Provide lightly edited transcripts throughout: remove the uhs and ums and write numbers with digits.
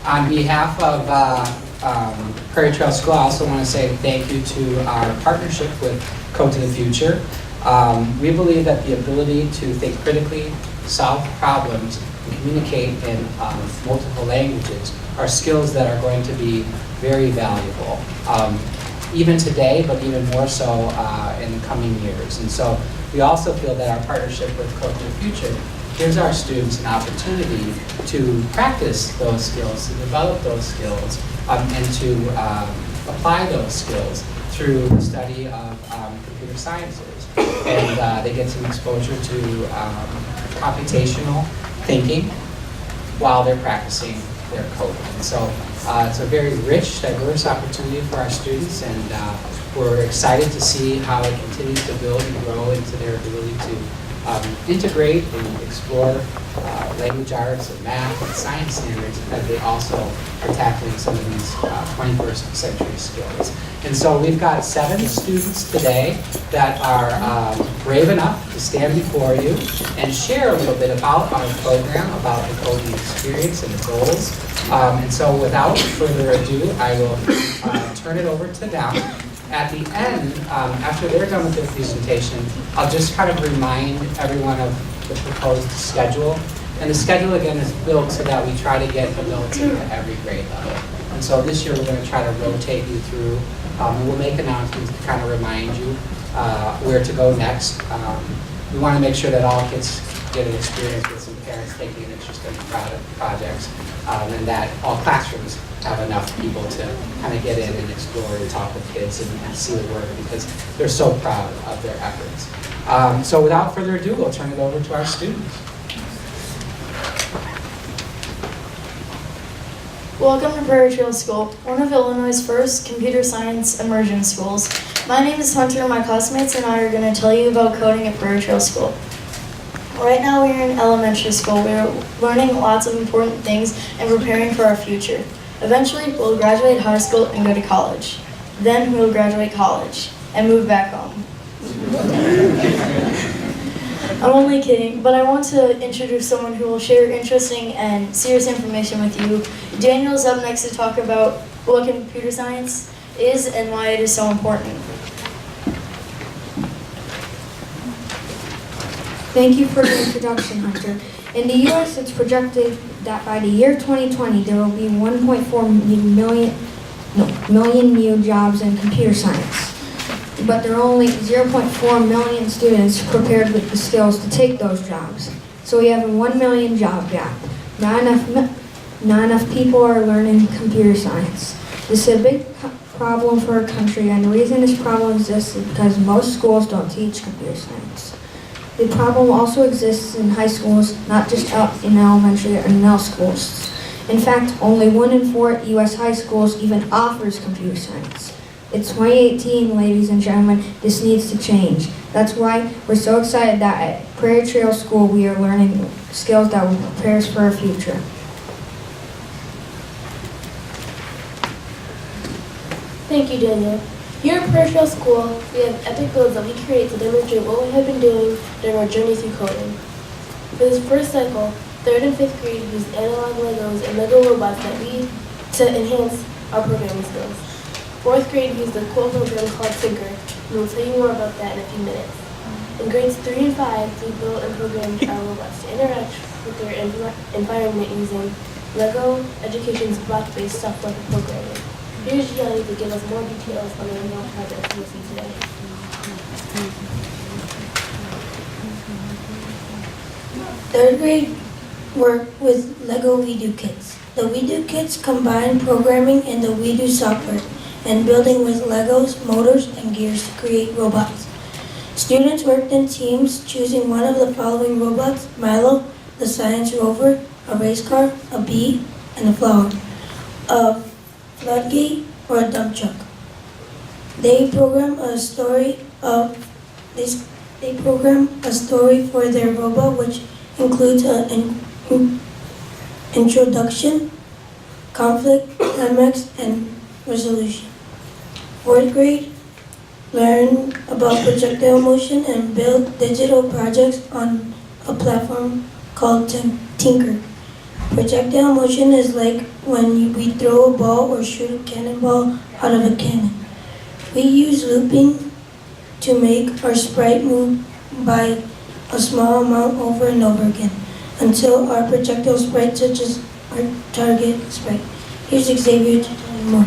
On behalf of Prairie Trail School, I also want to say thank you to our partnership with Code to the Future. We believe that the ability to think critically, solve problems, and communicate in multiple languages are skills that are going to be very valuable, even today, but even more so in the coming years. And so we also feel that our partnership with Code to the Future gives our students an opportunity to practice those skills, to develop those skills, and to apply those skills through the study of computer sciences. And they get some exposure to computational thinking while they're practicing their coding. And so it's a very rich, diverse opportunity for our students, and we're excited to see how it continues to build and grow into their ability to integrate and explore language arts and math and science standards, as they also are tackling some of these 21st century skills. And so we've got 7 students today that are brave enough to stand before you and share a little bit about our program, about the coding experience and the goals. And so without further ado, I will turn it over to them. At the end, after they're done with their presentation, I'll just kind of remind everyone of the proposed schedule. And the schedule, again, is built so that we try to get adults into every grade level. And so this year, we're going to try to rotate you through, and we'll make announcements to kind of remind you where to go next. We want to make sure that all kids get an experience with some parents taking an interest in the projects, and that all classrooms have enough people to kind of get in and explore and talk with kids and see the work, because they're so proud of their efforts. So without further ado, we'll turn it over to our students. Welcome to Prairie Trail School, one of Illinois' first computer science immersion schools. My name is Hunter, and my classmates and I are going to tell you about coding at Prairie Trail School. Right now we are in elementary school. We are learning lots of important things and preparing for our future. Eventually, we'll graduate high school and go to college. Then we'll graduate college and move back home. I'm only kidding, but I want to introduce someone who will share interesting and serious information with you. Daniel's up next to talk about what computer science is and why it is so important. Thank you for the introduction, Hunter. In the U.S., it's projected that by the year 2020, there will be 1.4 million new jobs in computer science. But there are only 0.4 million students prepared with the skills to take those jobs. So we have a 1 million job gap. Not enough people are learning computer science. This is a big problem for our country, and the reason this problem exists is because most schools don't teach computer science. The problem also exists in high schools, not just out in elementary or middle schools. In fact, only 1 in 4 U.S. high schools even offers computer science. It's 2018, ladies and gentlemen. This needs to change. That's why we're so excited that at Prairie Trail School we are learning skills that will prepare us for our future. Thank you, Daniel. Here at Prairie Trail School, we have epic builds that we create to demonstrate what we have been doing during our journey through coding. For this first cycle, 3rd and 5th grade used analog Legos and Lego robots to enhance our programming skills. 4th grade used a cool program called Tinker, and we'll tell you more about that in a few minutes. In grades 3 and 5, we built and programmed our robots to interact with their environment using Lego Education's block-based software for programming. Here's Gianni to give us more details on the Lego project you'll see today. Third grade worked with Lego WeDo kits. The WeDo kits combine programming in the WeDo software and building with Legos, motors, and gears to create robots. Students worked in teams, choosing one of the following robots: Milo, the science rover, a race car, a bee, and a flower, a floodgate, or a dump truck. They program a story for their robot, which includes an introduction, conflict, climax, and resolution. 4th grade learn about projectile motion and build digital projects on a platform called Tinker. Projectile motion is like when we throw a ball or shoot a cannonball out of a cannon. We use looping to make our sprite move by a small amount over and over again until our projectile sprite touches our target sprite. Here's Xavier to tell you more.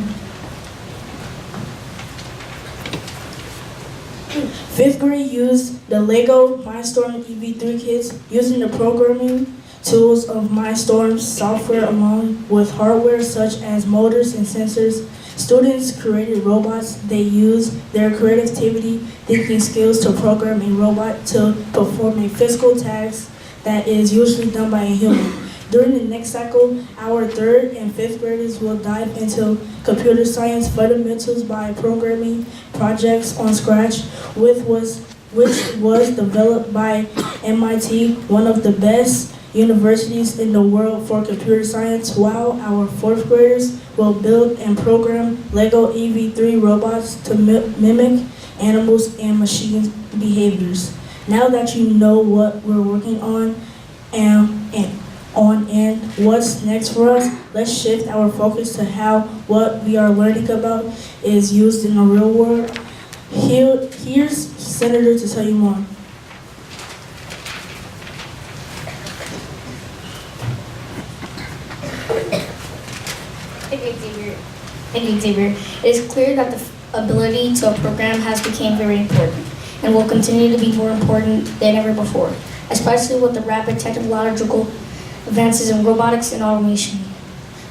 Fifth grade used the Lego Mindstorm EV3 kits using the programming tools of Mindstorm's software along with hardware such as motors and sensors. Students created robots. They used their creativity, thinking skills to program a robot to perform a physical task that is usually done by a human. During the next cycle, our 3rd and 5th graders will dive into computer science fundamentals by programming projects on Scratch, which was developed by MIT, one of the best universities in the world for computer science, while our 4th graders will build and program Lego EV3 robots to mimic animals and machine behaviors. Now that you know what we're working on and what's next for us, let's shift our focus to how what we are learning about is used in the real world. Here's Senator to tell you more. Thank you, Xavier. It is clear that the ability to program has become very important and will continue to be more important than ever before, especially with the rapid technological advances in robotics and automation.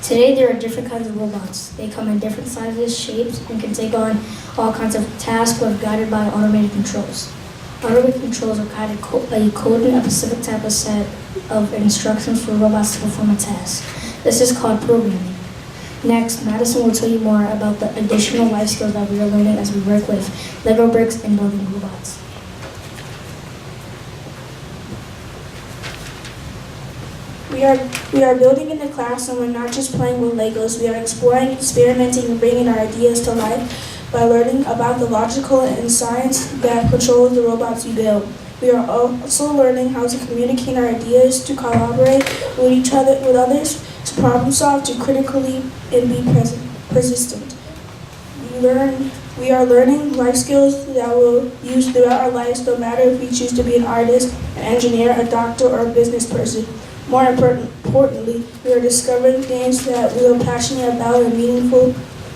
Today, there are different kinds of robots. They come in different sizes, shapes, and can take on all kinds of tasks when guided by automated controls. Automated controls are coding a specific type of set of instructions for robots to perform a task. This is called programming. Next, Madison will tell you more about the additional life skills that we are learning as we work with Lego bricks and building robots. We are building in the class, and we're not just playing with Legos. We are exploring, experimenting, and bringing our ideas to life by learning about the logical and science that controls the robots we build. We are also learning how to communicate our ideas, to collaborate with each other, with others, to problem solve, to critically and be persistent. We are learning life skills that we'll use throughout our lives, no matter if we choose to be an artist, an engineer, a doctor, or a business person. More importantly, we are discovering things that we are passionate about and meaningful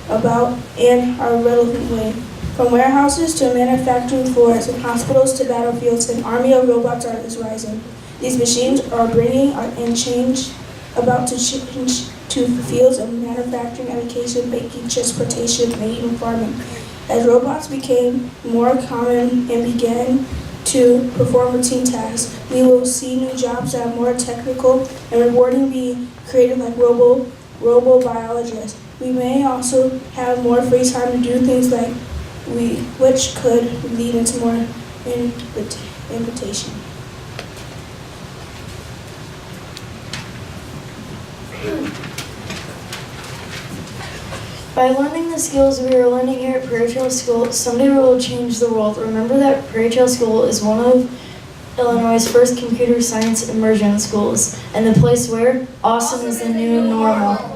about in our relevant way. From warehouses to manufacturing floors and hospitals to battlefields, an army of robots is rising. These machines are bringing and change about to change to fields of manufacturing, education, banking, transportation, and even farming. As robots became more common and began to perform routine tasks, we will see new jobs that are more technical and rewarding, be created like robo-biologists. We may also have more free time to do things like which could lead into more invitation. By learning the skills we are learning here at Prairie Trail School, someday we will change the world. Remember that Prairie Trail School is one of Illinois' first computer science immersion schools, and the place where awesome is the new normal.